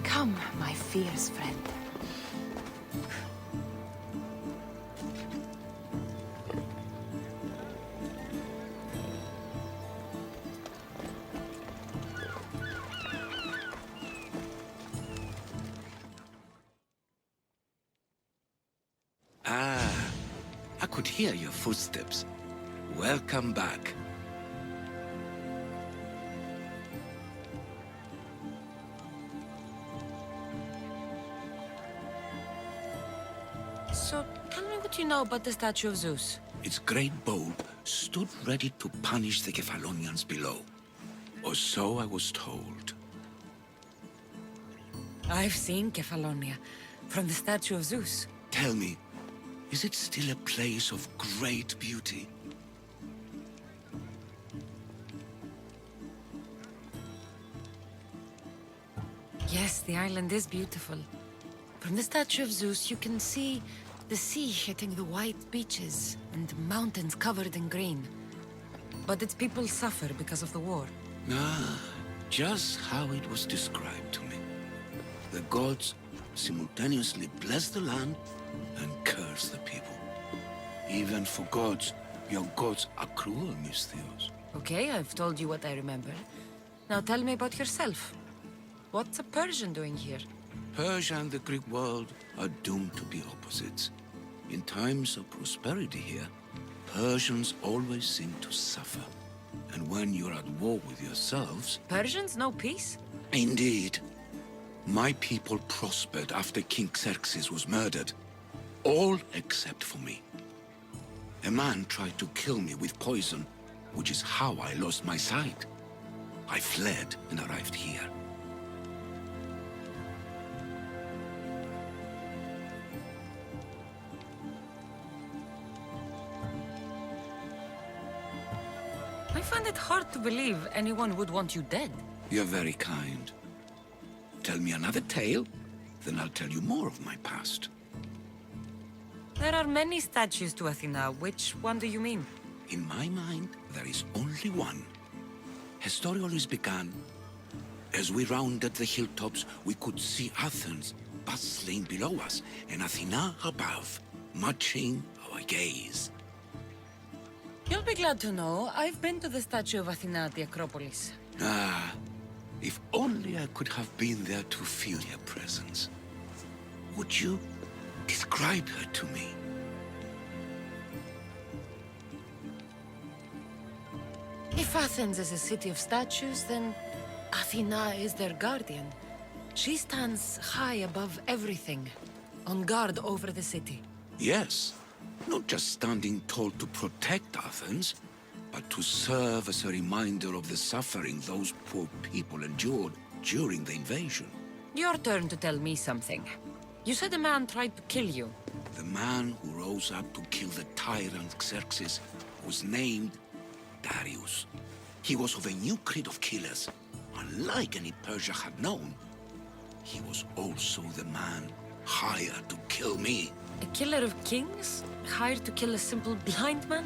Come, my fierce friend. Ah, I could hear your footsteps. Welcome back. So, tell me what you know about the statue of Zeus. Its great bulb stood ready to punish the Kephalonians below. Or so I was told. I've seen Kephallonia, from the statue of Zeus. Tell me, is it still a place of great beauty? Yes, the island is beautiful. From the statue of Zeus, you can see the sea hitting the white beaches and mountains covered in green. But its people suffer because of the war. Ah, just how it was described to me. The gods simultaneously bless the land and curse the people. Even for gods, your gods are cruel, Misthios. Okay, I've told you what I remember. Now tell me about yourself. What's a Persian doing here? Persia and the Greek world are doomed to be opposites. In times of prosperity here, Persians always seem to suffer. And when you're at war with yourselves... Persians know peace? Indeed. My people prospered after King Xerxes was murdered. All except for me. A man tried to kill me with poison, which is how I lost my sight. I fled and arrived here. I find it hard to believe anyone would want you dead. You're very kind. Tell me another tale, then I'll tell you more of my past. There are many statues to Athena. Which one do you mean? In my mind, there is only one. Her story always began. As we rounded the hilltops, we could see Athens bustling below us, and Athena above, matching our gaze. You'll be glad to know I've been to the statue of Athena at the Acropolis. Ah, if only I could have been there to feel her presence. Would you describe her to me? If Athens is a city of statues, then Athena is their guardian. She stands high above everything, on guard over the city. Yes, not just standing tall to protect Athens, but to serve as a reminder of the suffering those poor people endured during the invasion. Your turn to tell me something. You said a man tried to kill you. The man who rose up to kill the tyrant Xerxes was named Darius. He was of a new creed of killers. Unlike any Persia had known, he was also the man hired to kill me. A killer of kings? Hired to kill a simple blind man?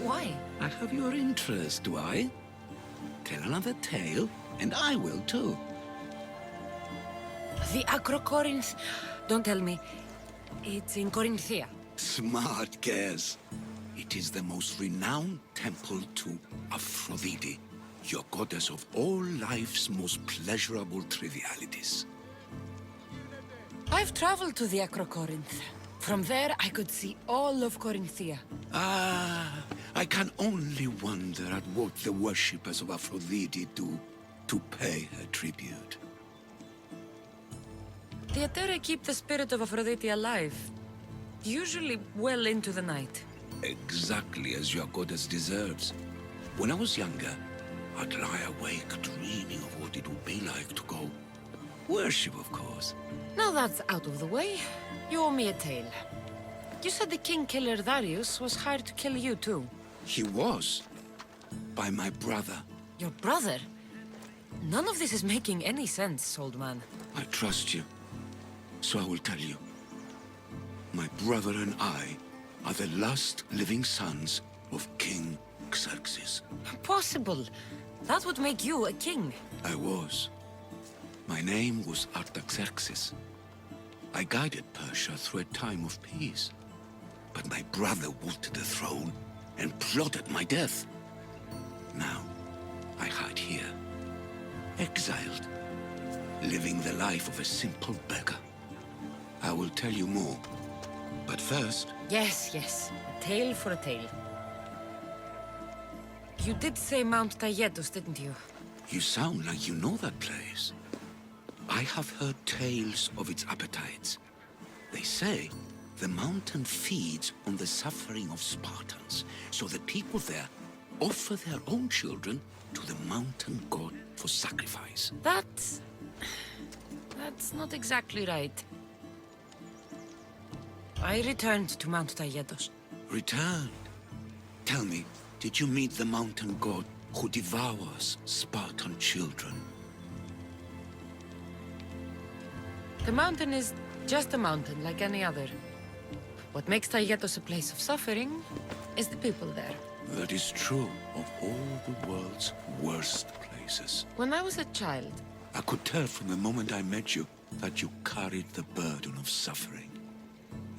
Why? I have your interest, do I? Tell another tale, and I will too. The Acrocorinth... Don't tell me. It's in Corinthia. Smart guess. It is the most renowned temple to Aphrodite, your goddess of all life's most pleasurable trivialities. I've traveled to the Acrocorinth. From there, I could see all of Corinthia. Ah, I can only wonder at what the worshippers of Aphrodite do to pay her tribute. The Aeteri keep the spirit of Aphrodite alive, usually well into the night. Exactly as your goddess deserves. When I was younger, I'd lie awake dreaming of what it would be like to go. Worship, of course. Now that's out of the way, you owe me a tale. You said the king killer Darius was hired to kill you too. He was. By my brother. Your brother? None of this is making any sense, old man. I trust you. So I will tell you. My brother and I are the last living sons of King Xerxes. Impossible. That would make you a king. I was. My name was Artaxerxes. I guided Persia through a time of peace. But my brother wanted the throne and plotted my death. Now, I hide here, exiled, living the life of a simple beggar. I will tell you more, but first... Yes, yes. A tale for a tale. You did say Mount Taygetus, didn't you? You sound like you know that place. I have heard tales of its appetites. They say the mountain feeds on the suffering of Spartans, so the people there offer their own children to the mountain god for sacrifice. That's not exactly right. I returned to Mount Taygetus. Returned? Tell me, did you meet the mountain god who devours Spartan children? The mountain is just a mountain, like any other. What makes Taygetus a place of suffering is the people there. That is true of all the world's worst places. When I was a child, I could tell from the moment I met you that you carried the burden of suffering.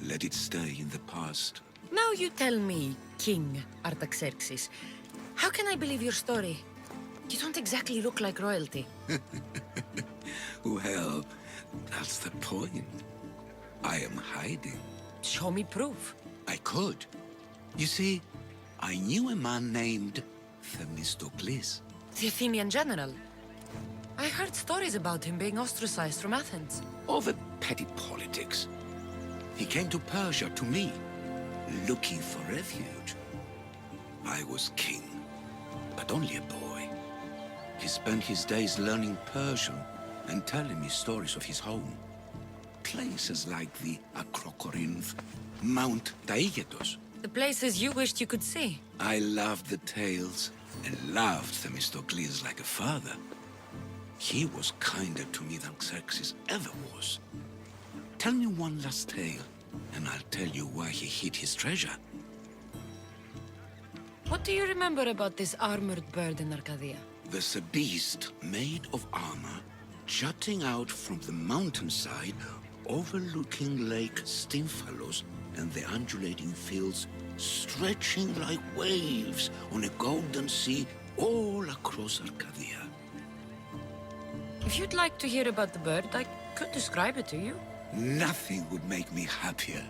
Let it stay in the past. now you tell me, King Artaxerxes, how can I believe your story? You don't exactly look like royalty. Well, that's the point. I am hiding. Show me proof. I could. You see, I knew a man named Themistocles. The Athenian general. I heard stories about him being ostracized from Athens. Over petty politics. He came to Persia to me, looking for refuge. I was king, but only a boy. He spent his days learning Persian and telling me stories of his home. Places like the Acrocorinth, Mount Taygetus. The places you wished you could see. I loved the tales and loved Themistocles like a father. He was kinder to me than Xerxes ever was. Tell me one last tale, and I'll tell you why he hid his treasure. What do you remember about this armored bird in Arcadia? There's a beast made of armor, jutting out from the mountainside, overlooking Lake Stymphalos and the undulating fields, stretching like waves on a golden sea all across Arcadia. If you'd like to hear about the bird, I could describe it to you. Nothing would make me happier.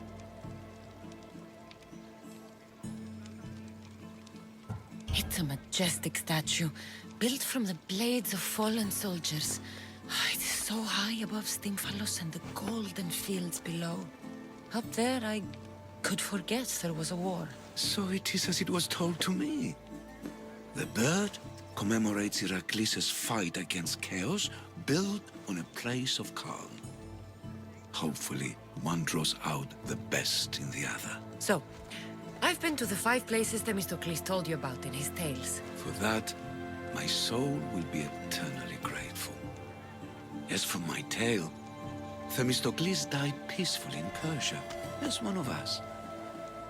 It's a majestic statue, built from the blades of fallen soldiers. It is so high above Stymphalos and the golden fields below. Up there, I could forget there was a war. So it is as it was told to me. The bird commemorates Heracles' fight against chaos, built on a place of calm. Hopefully, one draws out the best in the other. So, I've been to the 5 places Themistocles told you about in his tales. For that, my soul will be eternally grateful. As for my tale, Themistocles died peacefully in Persia, as one of us.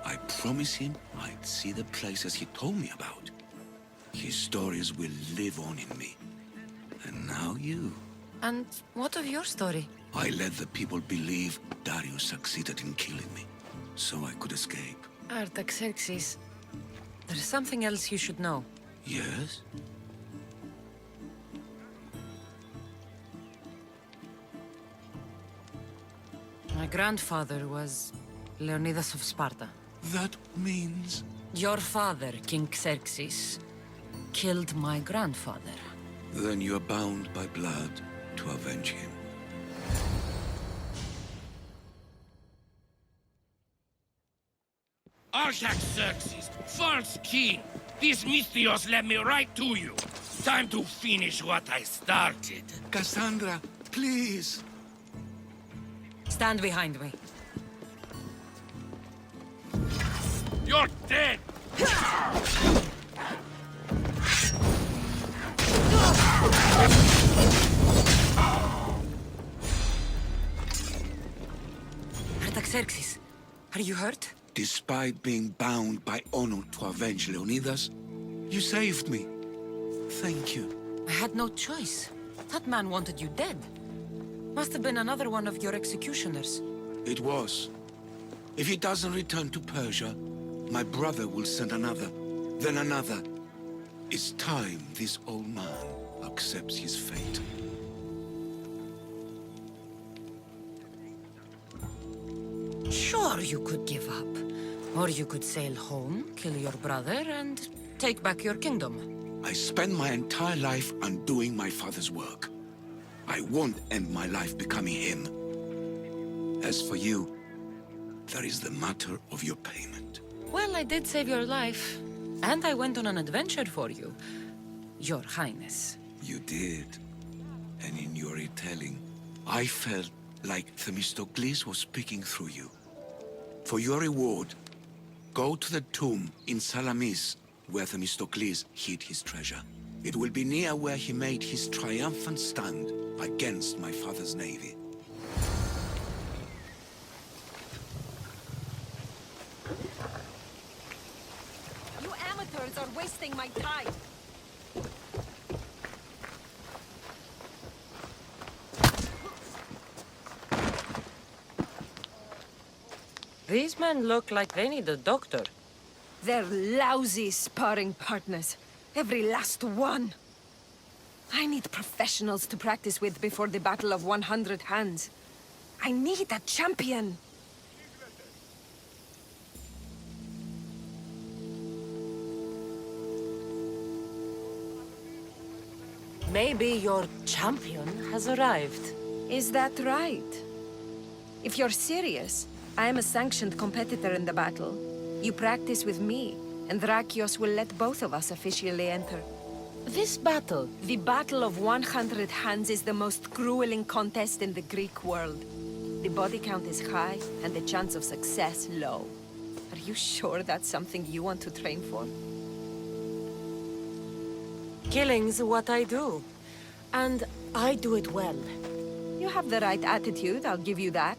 I promised him I'd see the places he told me about. His stories will live on in me. And now you. And what of your story? I let the people believe Darius succeeded in killing me, so I could escape. Artaxerxes, there's something else you should know. Yes? My grandfather was Leonidas of Sparta. That means... Your father, King Xerxes, killed my grandfather. Then you are bound by blood to avenge him. Artaxerxes, false king! These Misthios led me right to you. Time to finish what I started. Cassandra, please! Stand behind me. You're dead! Artaxerxes, are you hurt? Despite being bound by honor to avenge Leonidas, you saved me. Thank you. I had no choice. That man wanted you dead. Must have been another one of your executioners. It was. If he doesn't return to Persia, my brother will send another, then another. It's time this old man accepts his fate. Sure, you could give up. Or you could sail home, kill your brother, and take back your kingdom. I spent my entire life undoing my father's work. I won't end my life becoming him. As for you, there is the matter of your payment. Well, I did save your life. And I went on an adventure for you, Your Highness. You did. And in your retelling, I felt like Themistocles was speaking through you. For your reward, go to the tomb in Salamis, where Themistocles hid his treasure. It will be near where he made his triumphant stand against my father's navy. You amateurs are wasting my time. These men look like they need a doctor. They're lousy sparring partners. Every last one. I need professionals to practice with before the Battle of 100 Hands. I need a champion. Maybe your champion has arrived. Is that right? If you're serious, I am a sanctioned competitor in the battle. You practice with me, and Drakios will let both of us officially enter. This battle, The Battle of 100 Hands is the most grueling contest in the Greek world. The body count is high, and the chance of success low. Are you sure that's something you want to train for? killing's what I do. And I do it well. You have the right attitude, I'll give you that.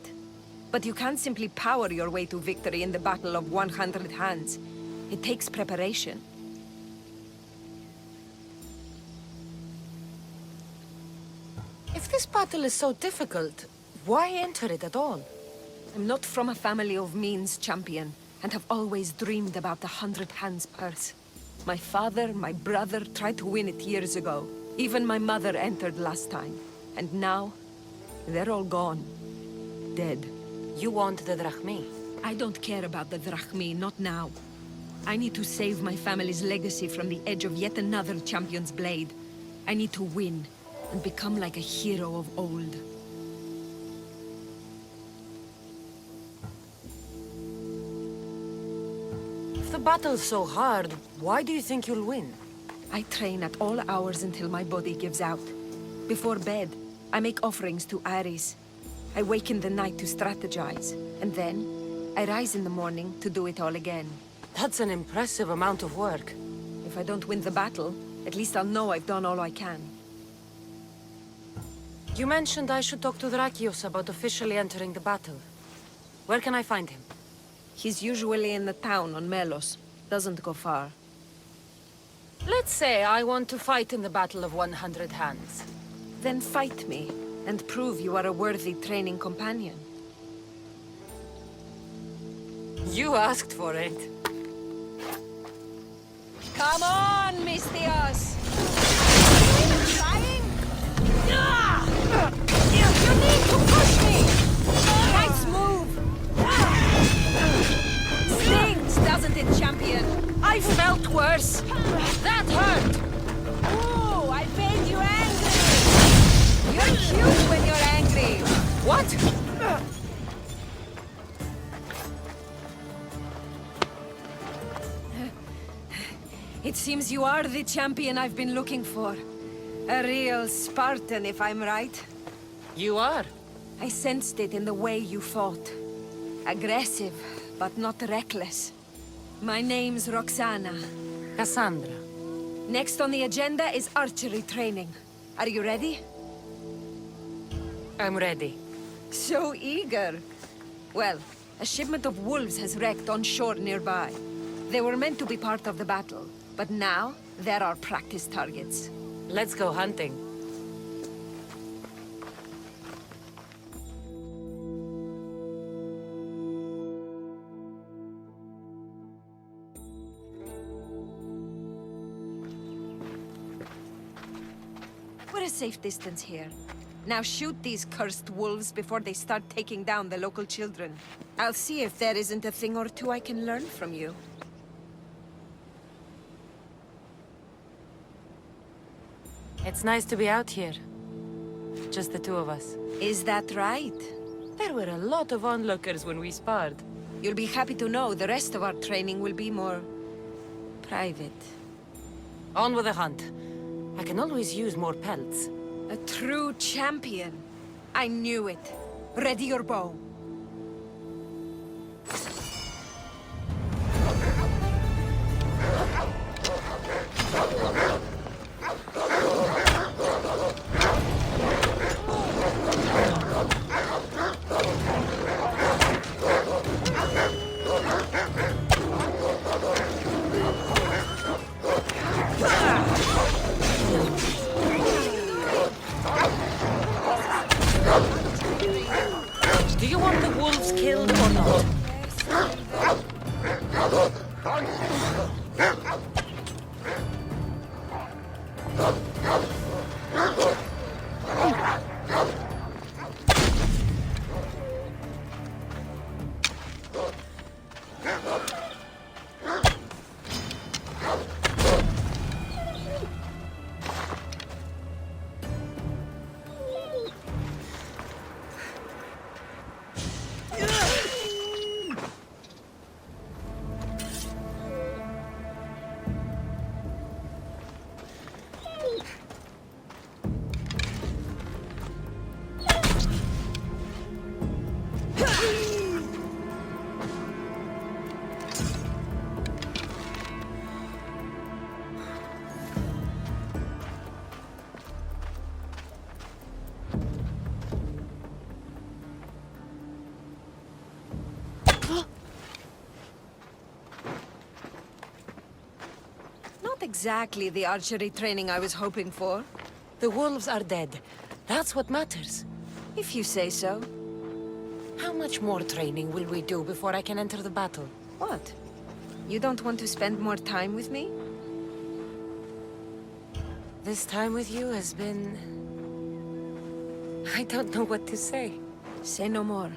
But you can't simply power your way to victory in the Battle of 100 Hands. It takes preparation. If this battle is so difficult, why enter it at all? I'm not from a family of means, champion, and have always dreamed about the 100 Hands purse. My father, my brother tried to win it years ago. Even my mother entered last time. And now, they're all gone. Dead. You want the drachmi. I don't care about the drachmi, not now. I need to save my family's legacy from the edge of yet another champion's blade. I need to win, and become like a hero of old. If the battle's so hard, why do you think you'll win? I train at all hours until my body gives out. Before bed, I make offerings to Ares. I wake in the night to strategize, and then I rise in the morning to do it all again. That's an impressive amount of work. If I don't win the battle, at least I'll know I've done all I can. You mentioned I should talk to Drakios about officially entering the battle. Where can I find him? He's usually in the town on Melos. Doesn't go far. Let's say I want to fight in the Battle of 100 Hands. Then fight me, and prove you are a worthy training companion. You asked for it. Come on, Mistios! Trying? You need to push me! Nice move! Stings, doesn't it, champion? I felt worse. That hurt. Ooh, I made you angry! You're cute when you're angry! What? It seems you are the champion I've been looking for. A real Spartan, if I'm right. You are. I sensed it in the way you fought. Aggressive, but not reckless. My name's Roxana. Cassandra. Next on the agenda is archery training. Are you ready? I'm ready. So eager. Well, a shipment of wolves has wrecked on shore nearby. They were meant to be part of the battle, but now There are practice targets. Let's go hunting. We're a safe distance here. Now shoot these cursed wolves before they start taking down the local children. I'll see if there isn't a thing or two I can learn from you. It's nice to be out here. Just the two of us. Is that right? There were a lot of onlookers when we sparred. You'll be happy to know the rest of our training will be more... private. On with the hunt. I can always use more pelts. A true champion. I knew it. Ready your bow. Do you want the wolves killed or not? Not exactly the archery training I was hoping for. The wolves are dead. That's what matters. If you say so. How much more training will we do before I can enter the battle? What? You don't want to spend more time with me? This time with you has been... I don't know what to say. Say no more.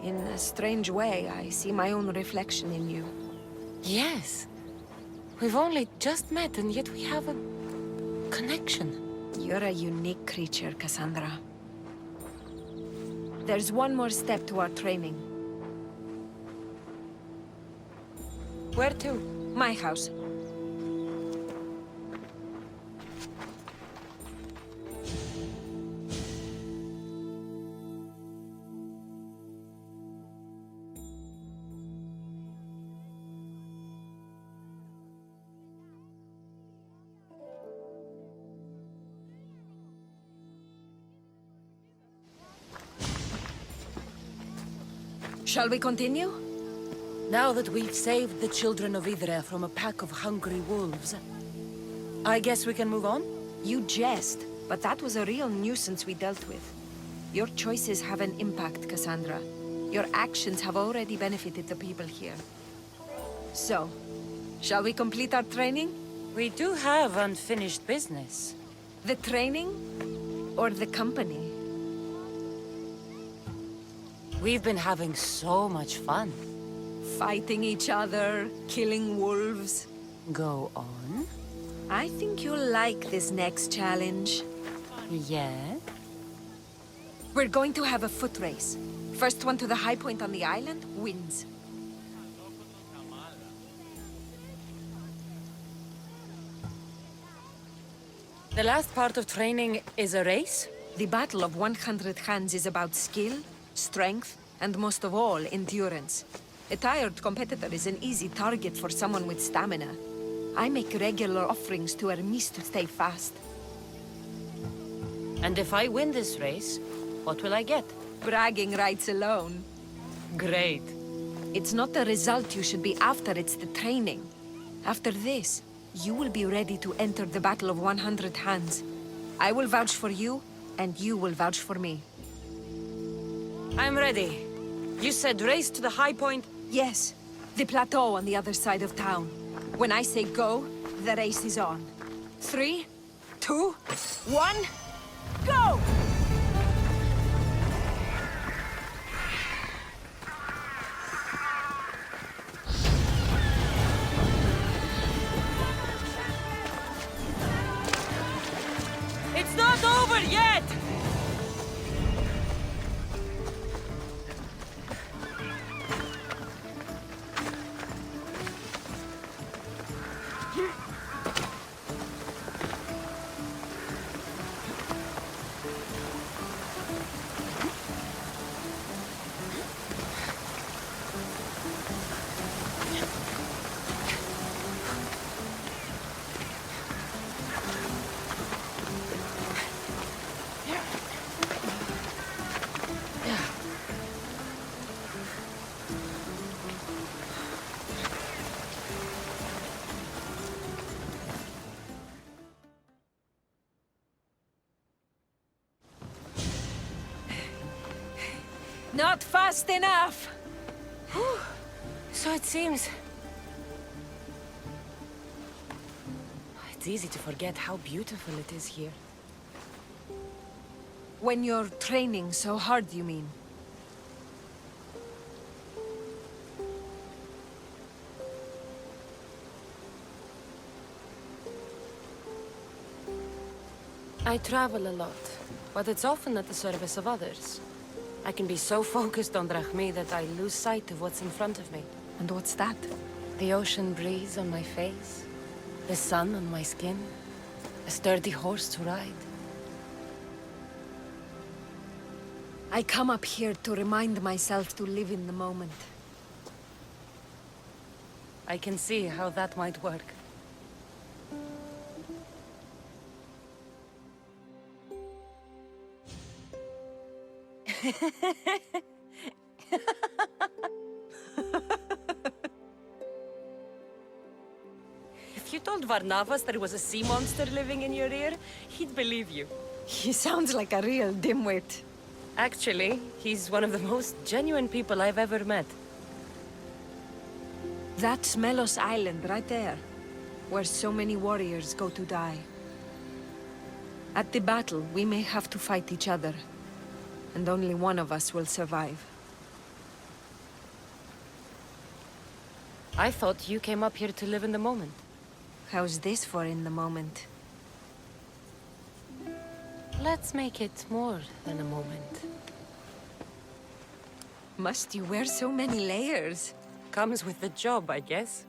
In a strange way, I see my own reflection in you. Yes. We've only just met and yet we have a... connection. You're a unique creature, Cassandra. There's one more step to our training. Where to? My house. Shall we continue? Now that we've saved the children of Idre from a pack of hungry wolves, I guess we can move on? You jest, but that was a real nuisance we dealt with. Your choices have an impact, Cassandra. Your actions have already benefited the people here. So, shall we complete our training? We do have unfinished business. The training? Or the company? We've been having so much fun. Fighting each other, killing wolves. Go on. I think you'll like this next challenge. Yeah? We're going to have a foot race. First one to the high point on the island wins. The last part of training is a race? The Battle of 100 Hands is about skill, strength, and most of all, endurance. A tired competitor is an easy target for someone with stamina. I make regular offerings to Hermes to stay fast. And if I win this race, what will I get? Bragging rights alone. Great. It's not the result you should be after, it's the training. After this, you will be ready to enter the Battle of 100 Hands. I will vouch for you, and you will vouch for me. I'm ready. You said race to the high point? Yes, the plateau on the other side of town. When I say go, the race is on. 3, 2, 1, go! It's not over yet! Not fast enough! So it seems. It's easy to forget how beautiful it is here. When you're training so hard, you mean? I travel a lot, but it's often at the service of others. I can be so focused on Drachmi that I lose sight of what's in front of me. And what's that? The ocean breeze on my face, the sun on my skin, a sturdy horse to ride. I come up here to remind myself to live in the moment. I can see how that might work. If you told Varnavas there was a sea monster living in your ear, he'd believe you. He sounds like a real dimwit. Actually, he's one of the most genuine people I've ever met. That's Melos Island right there, where so many warriors go to die. At the battle, we may have to fight each other, and only one of us will survive. I thought you came up here to live in the moment. How's this for in the moment? Let's make it more than a moment. Must you wear so many layers? Comes with the job, I guess.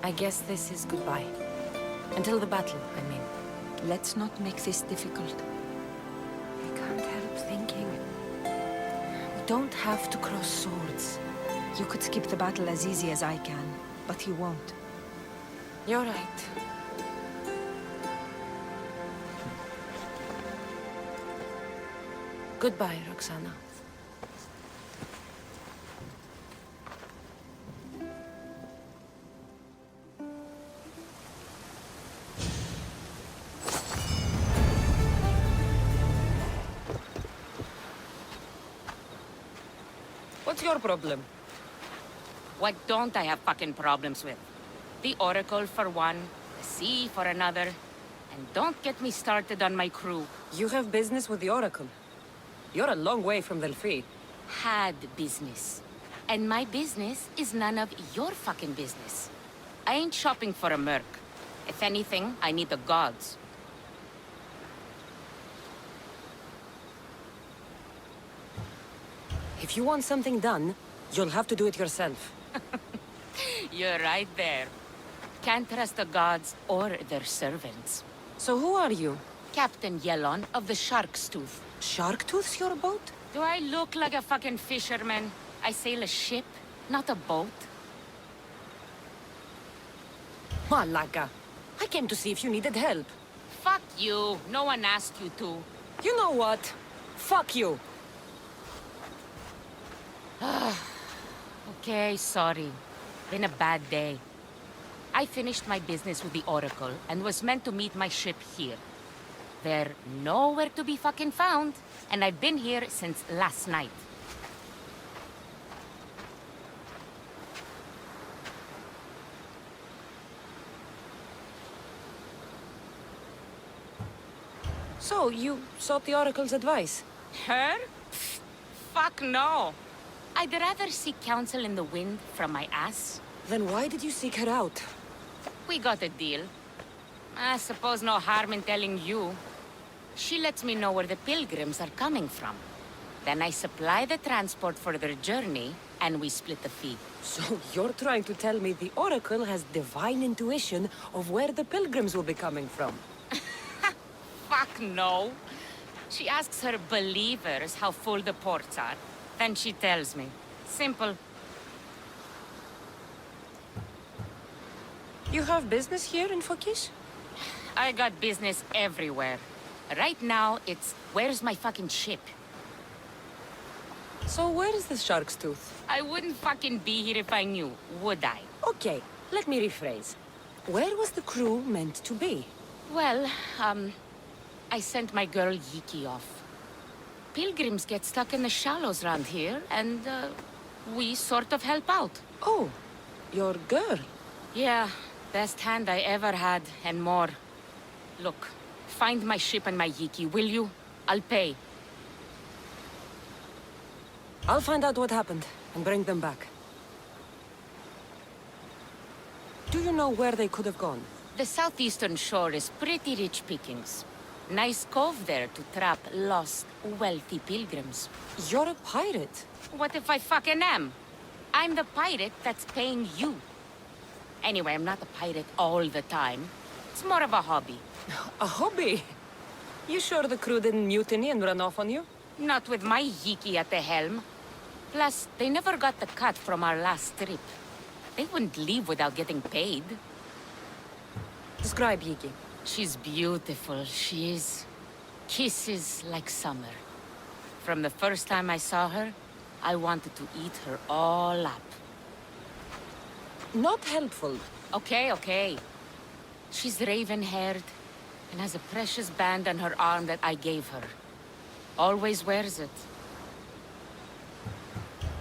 I guess this is goodbye. Until the battle, I mean. Let's not make this difficult. I can't help thinking. We don't have to cross swords. You could skip the battle as easy as I can, but you won't. You're right. Goodbye, Roxana. What's your problem? What don't I have fucking problems with? The Oracle for one, the sea for another, and don't get me started on my crew. You have business with the Oracle. You're a long way from Delphi. Had business. And my business is none of your fucking business. I ain't shopping for a merc. If anything, I need the gods. If you want something done, you'll have to do it yourself. You're right there. Can't trust the gods or their servants. So who are you? Captain Yellon of the Shark's Tooth. Sharktooth's your boat? Do I look like a fucking fisherman? I sail a ship. not a boat. Malaka, I came to see if you needed help. Fuck you. No one asked you to. You know what? Fuck you. Okay, sorry. Been a bad day. I finished my business with the Oracle and was meant to meet my ship here. They're nowhere to be fucking found, and I've been here since last night. So, you sought the Oracle's advice? Her? Fuck no. I'd rather seek counsel in the wind from my ass. Then why did you seek her out? We got a deal. I suppose no harm in telling you. She lets me know where the pilgrims are coming from. Then I supply the transport for their journey, and we split the fee. So you're trying to tell me the Oracle has divine intuition of where the pilgrims will be coming from? Fuck no. She asks her believers how full the ports are. Then she tells me. Simple. You have business here in Fokish? I got business everywhere. Right now, it's where's my fucking ship? So where is the shark's tooth? I wouldn't fucking be here if I knew, would I? Okay, let me rephrase. Where was the crew meant to be? Well, I sent my girl Yiki off. Pilgrims get stuck in the shallows around here, and, we sort of help out. Oh, your girl. Yeah, best hand I ever had, and more. Look, find my ship and my Yiki, will you? I'll pay. I'll find out what happened and bring them back. Do you know where they could have gone? The southeastern shore is pretty rich pickings. Nice cove there to trap lost, wealthy pilgrims. You're a pirate. What if I fucking am? I'm the pirate that's paying you. Anyway, I'm not a pirate all the time. It's more of a hobby. A hobby? You sure the crew didn't mutiny and run off on you? Not with my Yiki at the helm. Plus, they never got the cut from our last trip. They wouldn't leave without getting paid. Describe Yiki. She's beautiful, she is. Kisses like summer. From the first time I saw her, I wanted to eat her all up. Not helpful. Okay. She's raven-haired and has a precious band on her arm that I gave her. Always wears it.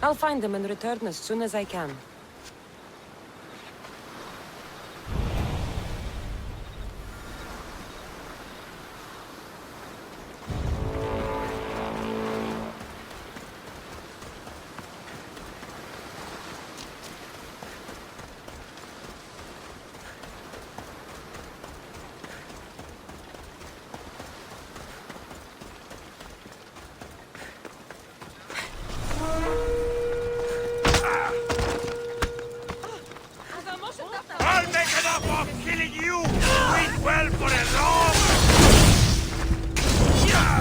I'll find them and return as soon as I can. I'll make enough of killing you! Wait well for a long... No!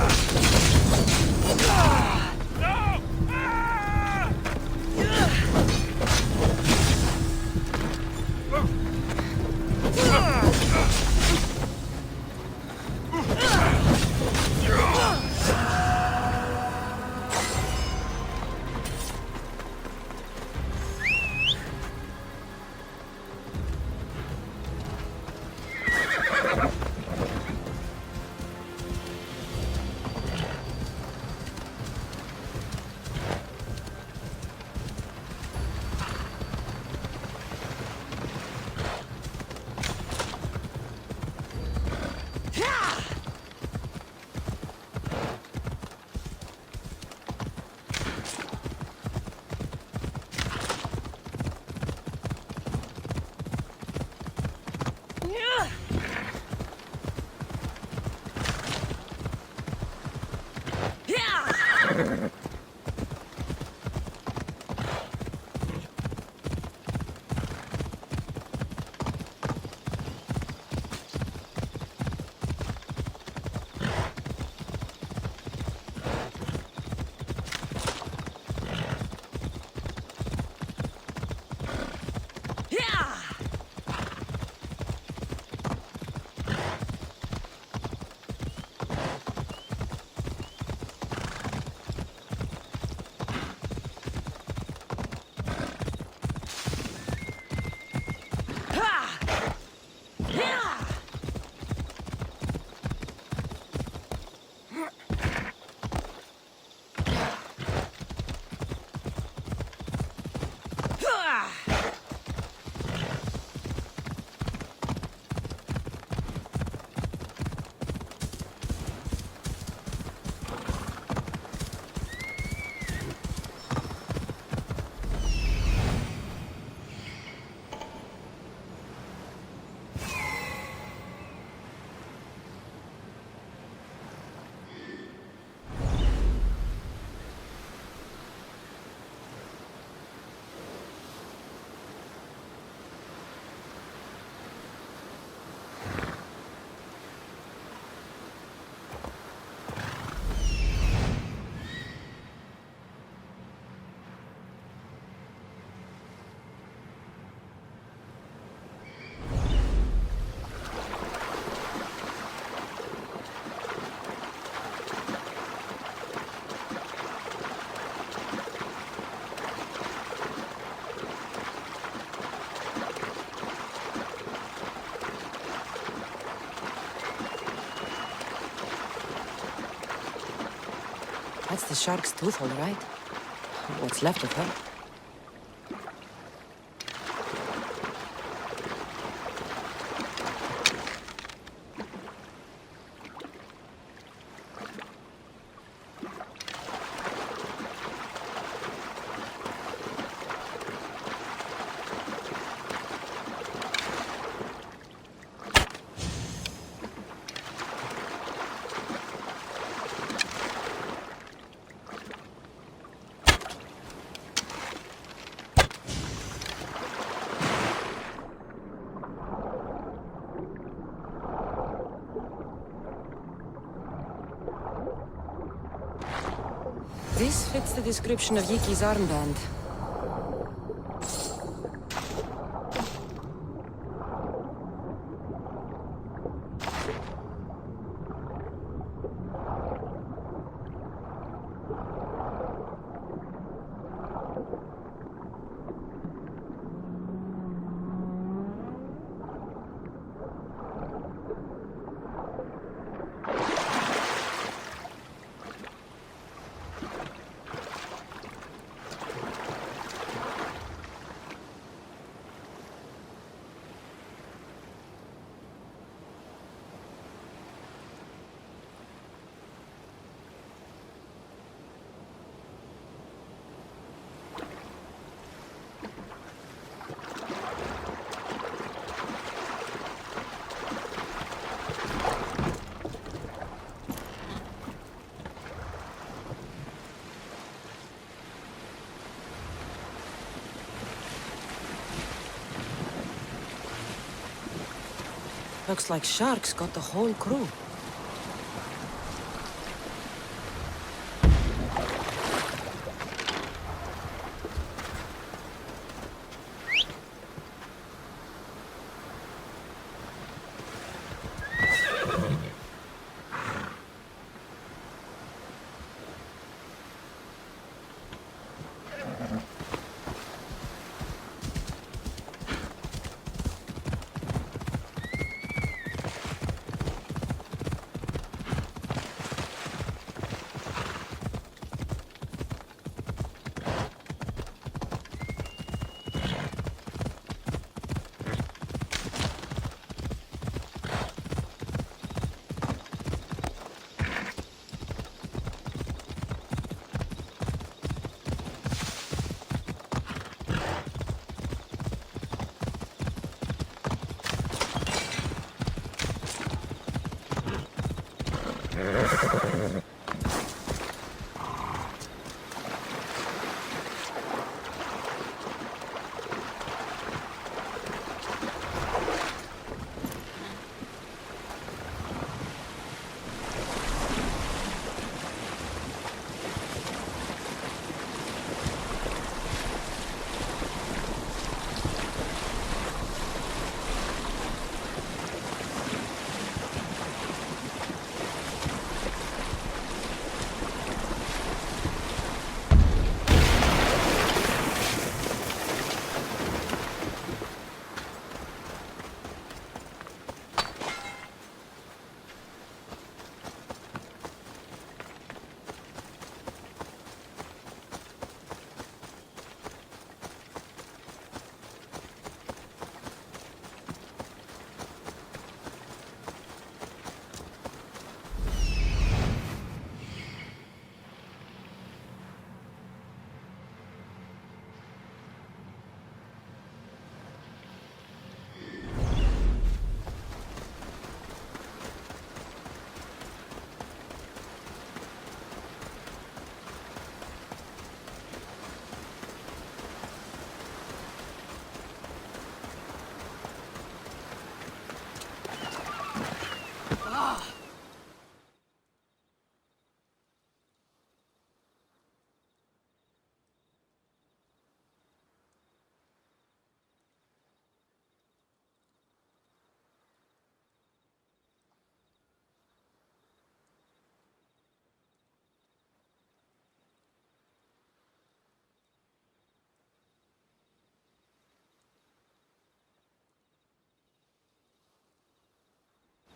That's the shark's tooth, all right. What's left of her. This fits the description of Yiki's armband. Looks like sharks got the whole crew.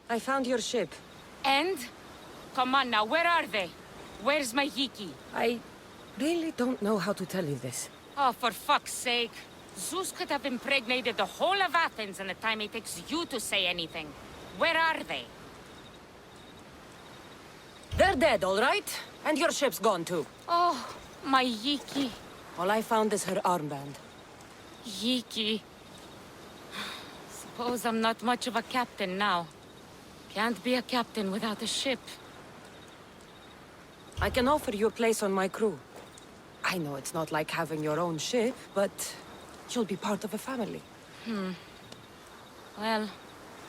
I found your ship. And? Come on now, where are they? Where's my Yiki? I really don't know how to tell you this. Oh, for fuck's sake. Zeus could have impregnated the whole of Athens in the time it takes you to say anything. Where are they? They're dead, all right? And your ship's gone too. Oh, my Yiki. All I found is her armband. Yiki. Suppose I'm not much of a captain now. Can't be a captain without a ship. I can offer you a place on my crew. I know it's not like having your own ship, but you'll be part of a family. Well,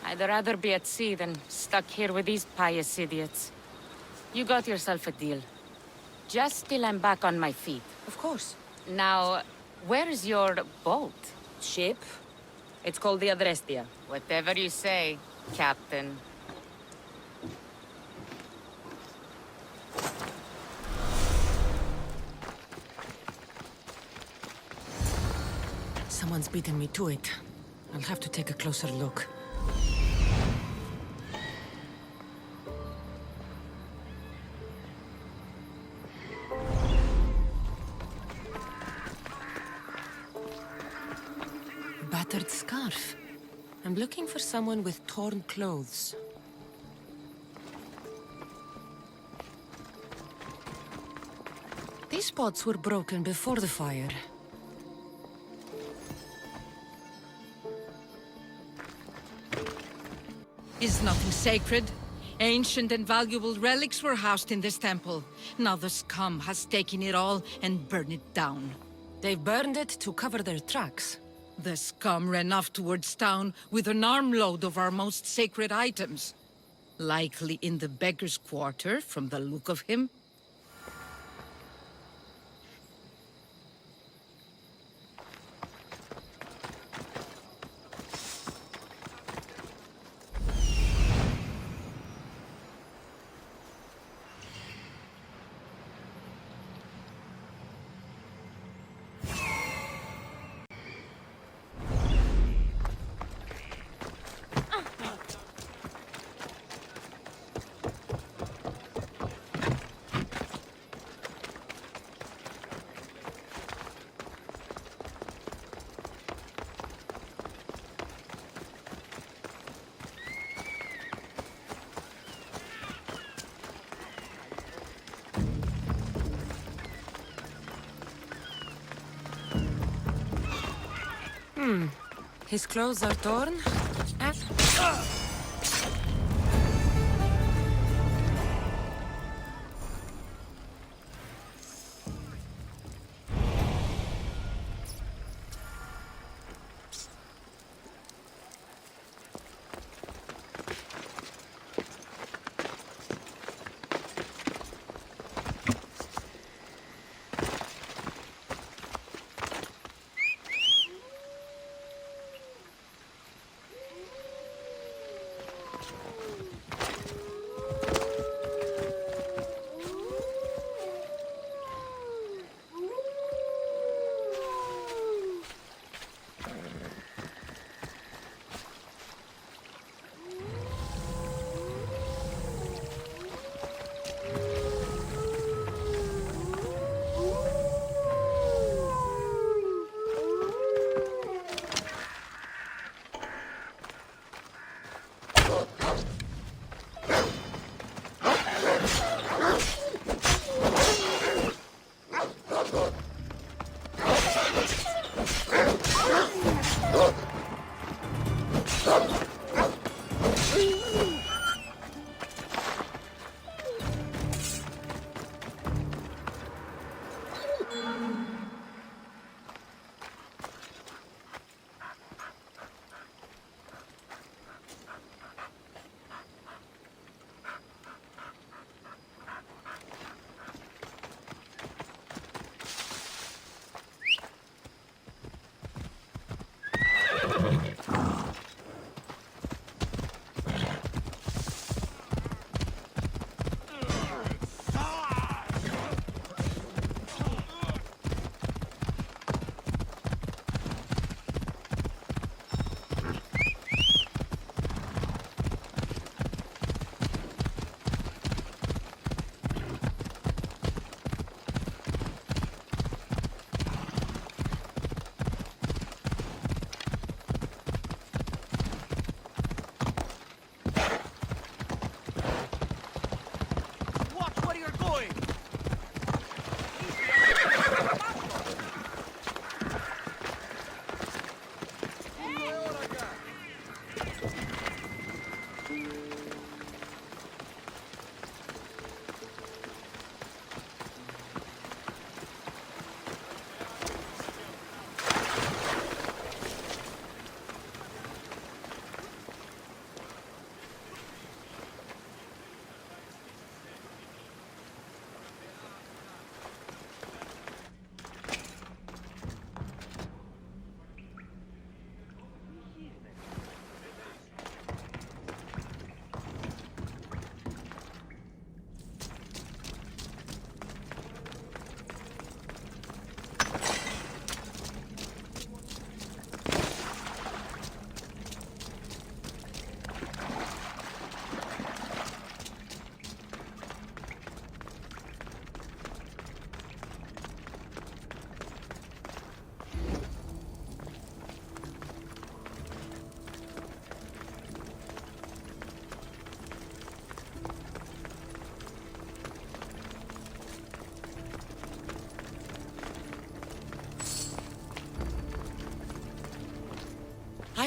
I'd rather be at sea than stuck here with these pious idiots. You got yourself a deal. Just till I'm back on my feet. Of course. Now, where's your boat? Ship? It's called the Adrestia. Whatever you say, Captain. Someone's beaten me to it. I'll have to take a closer look. Battered scarf. I'm looking for someone with torn clothes. These pots were broken before the fire. Is nothing sacred? Ancient and valuable relics were housed in this temple. Now the scum has taken it all and burned it down. They burned it to cover their tracks. The scum ran off towards town with an armload of our most sacred items. Likely in the beggar's quarter, from the look of him. His clothes are torn.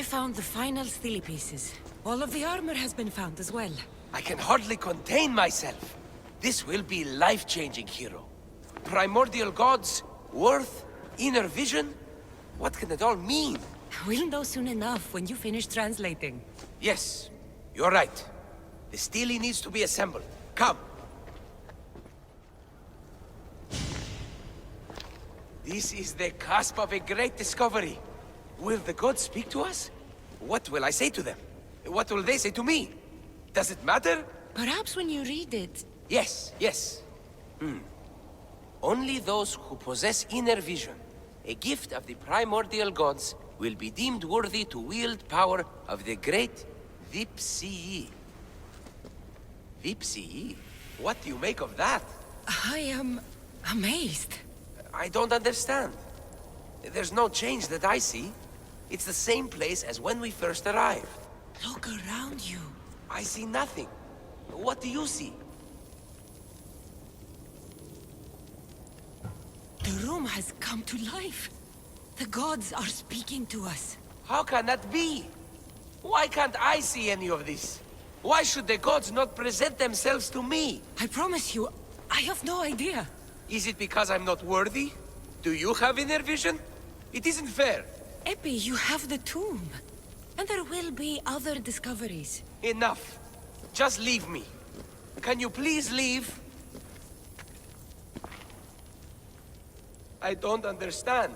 I found the final steely pieces. All of the armor has been found as well. I can hardly contain myself. This will be life-changing, hero. Primordial gods, worth, inner vision. What can it all mean? We'll know soon enough when you finish translating. Yes, you're right. The stele needs to be assembled. Come. This is the cusp of a great discovery. Will the gods speak to us? What will I say to them? What will they say to me? Does it matter? Perhaps when you read it... Yes, yes. Only those who possess inner vision, a gift of the primordial gods, will be deemed worthy to wield power of the great Vipsii. Vipsii? What do you make of that? I am... amazed. I don't understand. There's no change that I see. It's the same place as when we first arrived. Look around you. I see nothing. What do you see? The room has come to life. The gods are speaking to us. How can that be? Why can't I see any of this? Why should the gods not present themselves to me? I promise you, I have no idea. Is it because I'm not worthy? Do you have inner vision? It isn't fair. Epi, you have the tomb. And there will be other discoveries. Enough. Just leave me. Can you please leave? I don't understand.